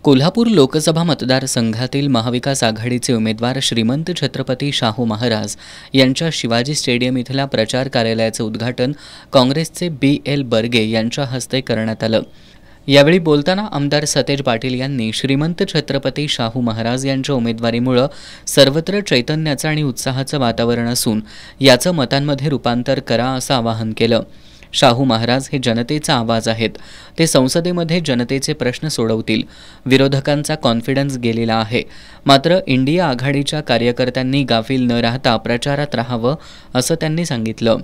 कोल्हापूर लोकसभा मतदारसंघातील महाविकास आघाडीचे उमेदवार श्रीमंत छत्रपती शाहू महाराज यांच्या शिवाजी स्टेडियम इथल्या प्रचार कार्यालयाचे उद्घाटन काँग्रेसचे BL बर्गे यांच्या हस्ते करण्यात आलं। यावेळी बोलताना आमदार सतेज पाटील यांनी श्रीमंत छत्रपती शाहू महाराज यांच्या उमेदवारीमुळे सर्वत्र चैतन्याचं आणि उत्साहाचं वातावरण असून याचं मतांमध्ये रूपांतर करा असं आवाहन केलं। शाहू महाराज हे जनतेचा आवाज आहेत। ते संसदेमध्ये जनतेचे प्रश्न सोडवतील। विरोधकांचा कॉन्फिडन्स गेलेला आहे, मात्र इंडिया आघाडीच्या कार्यकर्त्यांनी गाफील न राहता प्रचारात राहावं असं त्यांनी सांगितलं।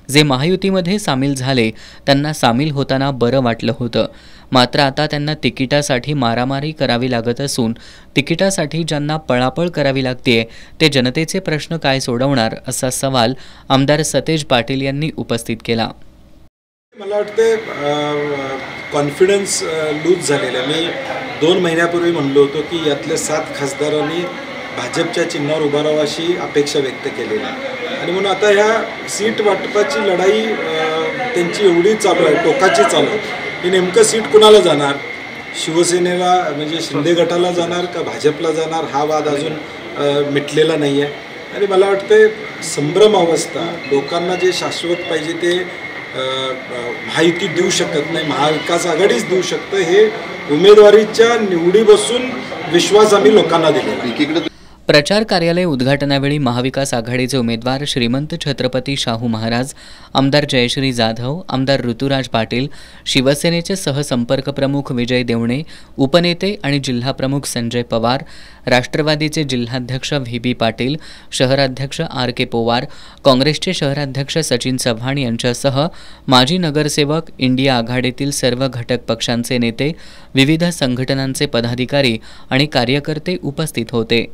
जे महायुतीमध्ये सामील झाले त्यांना सामील होताना बरं वाटलं होतं, मात्र आता त्यांना तिकिटासाठी मारामारी करावी लागत असून तिकिटासाठी ज्यांना पळापळ करावी लागते ते जनतेचे प्रश्न काय सोडवणार असा सवाल आमदार सतेज पाटील यांनी उपस्थित केला। मला वाटते कॉन्फिडन्स लूज झालेला। मी 2 महिन्यापूर्वी म्हणलो होतो की यातल्या 7 खासदारांनी भाजपच्या चिन्हावर उभा राहावं अशी अपेक्षा व्यक्त केलेली आणि म्हणून आता ह्या सीट वाटपाची लढाई त्यांची एवढी चालू आहे, टोकाची चालू आहे की नेमकं सीट कुणाला जाणार, शिवसेनेला म्हणजे शिंदे गटाला जाणार का भाजपला जाणार हा वाद अजून मिटलेला नाही आहे। आणि मला वाटते संभ्रम अवस्था, लोकांना जे शाश्वत पाहिजे ते महायुती देऊ शकत नाही, महाविकास आघाडीच देऊ शकतं। हे उमेदवारीच्या निवडी बसून विश्वास आम्ही लोकांना दिलेला। प्रचार कार्यालय उद्घाटनावेळी महाविकास आघाडीचे उमेदवार श्रीमंत छत्रपती शाहू महाराज, आमदार जयश्री जाधव, आमदार ऋतुराज पाटील, शिवसेनेचे सहसंपर्क प्रमुख विजय देवणे, उपनेते आणि जिल्हाप्रमुख संजय पवार, राष्ट्रवादीचे जिल्हाध्यक्ष VB पाटील, शहराध्यक्ष RK पोवार, काँग्रेसचे शहराध्यक्ष सचिन चव्हाण यांच्यासह माजी नगरसेवक, इंडिया आघाडीतील सर्व घटक पक्षांचे नेते, विविध संघटनांचे पदाधिकारी आणि कार्यकर्ते उपस्थित होते।